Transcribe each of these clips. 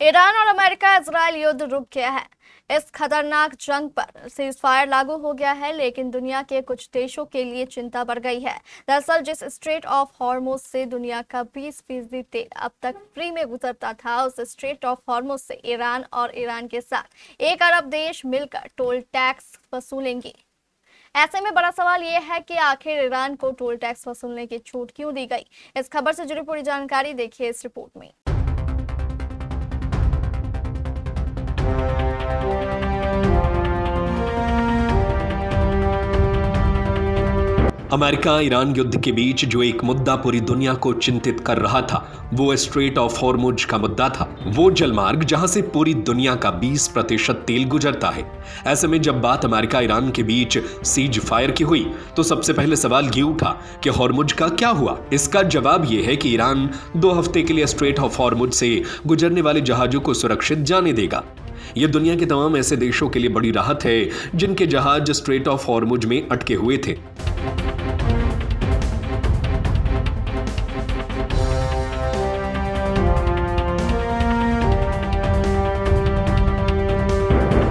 Iran और America Israel युद्ध रुक गया है। इस खतरनाक जंग पर सीजफायर लागू हो गया है, लेकिन दुनिया के कुछ देशों के लिए चिंता बढ़ गई है। दरअसल जिस स्ट्रेट ऑफ हॉर्मुज से दुनिया का 20% तेल अब तक फ्री में गुजरता था, उस स्ट्रेट ऑफ हॉर्मुज से ईरान और ईरान के साथ 1 अरब देश मिलकर टोल टैक्स वसूलेंगे। ऐसे में बड़ा सवाल यह है कि आखिर ईरान को टोल टैक्स वसूलने की छूट क्यों दी गई। इस खबर से जुड़ी पूरी जानकारी देखिए इस रिपोर्ट में। अमेरिका ईरान युद्ध के बीच जो एक मुद्दा पूरी दुनिया को चिंतित कर रहा था, वो स्ट्रेट ऑफ हॉर्मुज का मुद्दा था। वो जलमार्ग जहां से पूरी दुनिया का 20% तेल गुजरता है। ऐसे में जब बात अमेरिका ईरान के बीच सीज फायर की हुई, तो सबसे पहले सवाल ये उठा कि हॉर्मुज का क्या हुआ। इसका जवाब ये है कि ईरान 2 हफ्ते के लिए स्ट्रेट ऑफ हॉर्मुज से गुजरने वाले जहाजों को सुरक्षित जाने देगा। यह दुनिया के तमाम ऐसे देशों के लिए बड़ी राहत है जिनके जहाज स्ट्रेट ऑफ हॉर्मुज में अटके हुए थे।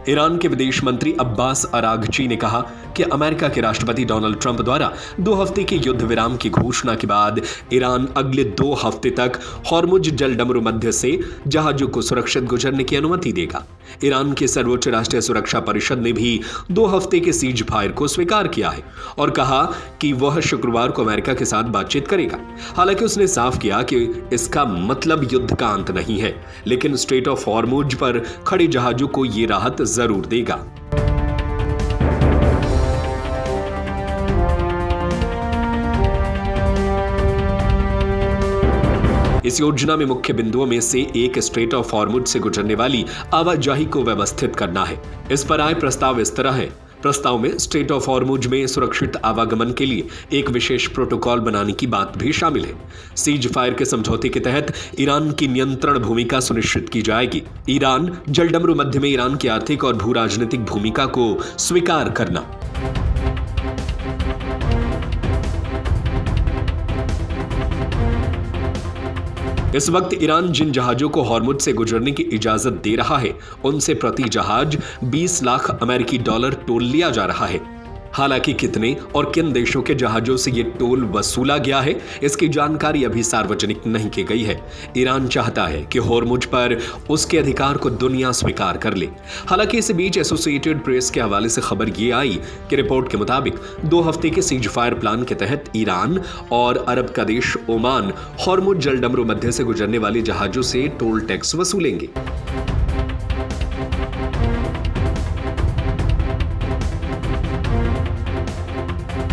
ईरान के विदेश मंत्री अब्बास अरागची ने कहा कि अमेरिका के राष्ट्रपति डोनाल्ड ट्रंप द्वारा 2 हफ्ते के युद्ध विराम की घोषणा के बाद ईरान अगले 2 हफ्ते तक हॉर्मुज जलडमरू मध्य से जहाजों को सुरक्षित गुजरने की अनुमति देगा। ईरान के सर्वोच्च राष्ट्रीय सुरक्षा परिषद ने भी 2 हफ्ते के सीज फायर को स्वीकार किया है और कहा कि वह शुक्रवार को अमेरिका के साथ बातचीत करेगा। हालांकि उसने साफ किया कि इसका मतलब युद्ध का अंत नहीं है, लेकिन स्ट्रेट ऑफ हॉर्मुज पर खड़े जहाजों को यह राहत जरूर देगा। इस योजना में मुख्य बिंदुओं में से एक स्ट्रेट ऑफ हॉर्मुज से गुजरने वाली आवाजाही को व्यवस्थित करना है। इस पर आए प्रस्ताव इस तरह है। प्रस्ताव में स्ट्रेट ऑफ हॉर्मुज में सुरक्षित आवागमन के लिए एक विशेष प्रोटोकॉल बनाने की बात भी शामिल है। सीज फायर के समझौते के तहत ईरान की नियंत्रण भूमिका सुनिश्चित की जाएगी। ईरान जलडमरू मध्य में ईरान की आर्थिक और भू राजनीतिक भूमिका को स्वीकार करना। इस वक्त ईरान जिन जहाजों को हॉर्मुज से गुजरने की इजाजत दे रहा है, उनसे प्रति जहाज 20 लाख अमेरिकी डॉलर टोल लिया जा रहा है। हालांकि कितने और किन देशों के जहाजों से ये टोल वसूला गया है, इसकी जानकारी अभी सार्वजनिक नहीं की गई है। ईरान चाहता है कि हॉर्मुज पर उसके अधिकार को दुनिया स्वीकार कर ले। हालांकि इस बीच एसोसिएटेड प्रेस के हवाले से खबर ये आई कि रिपोर्ट के मुताबिक 2 हफ्ते के सीज फायर प्लान के तहत ईरान और अरब का देश ओमान हॉर्मुज जलडमरू मध्य से गुजरने वाले जहाजों से टोल टैक्स वसूलेंगे।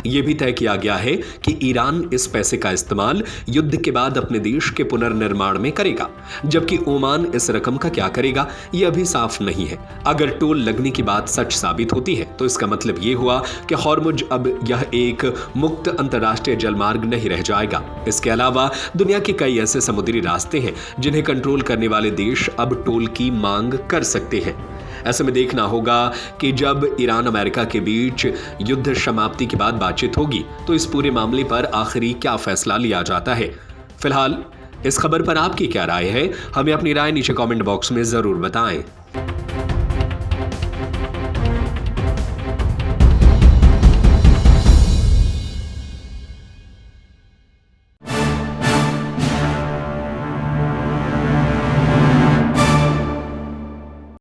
यह भी तय किया गया है कि ईरान इस पैसे का इस्तेमाल युद्ध के बाद अपने देश के पुनर्निर्माण में करेगा, जबकि ओमान इस रकम का क्या करेगा यह अभी साफ नहीं है। अगर टोल लगने की बात सच साबित होती है तो इसका मतलब यह हुआ कि हॉर्मुज अब यह एक मुक्त अंतर्राष्ट्रीय जलमार्ग नहीं रह जाएगा। इसके अलावा दुनिया के कई ऐसे समुद्री रास्ते हैं जिन्हें कंट्रोल करने वाले देश अब टोल की मांग कर सकते हैं। ऐसे में देखना होगा कि जब ईरान अमेरिका के बीच युद्ध समाप्ति के बाद बातचीत होगी तो इस पूरे मामले पर आखिरी क्या फैसला लिया जाता है। फिलहाल इस खबर पर आपकी क्या राय है, हमें अपनी राय नीचे कमेंट बॉक्स में जरूर बताएं।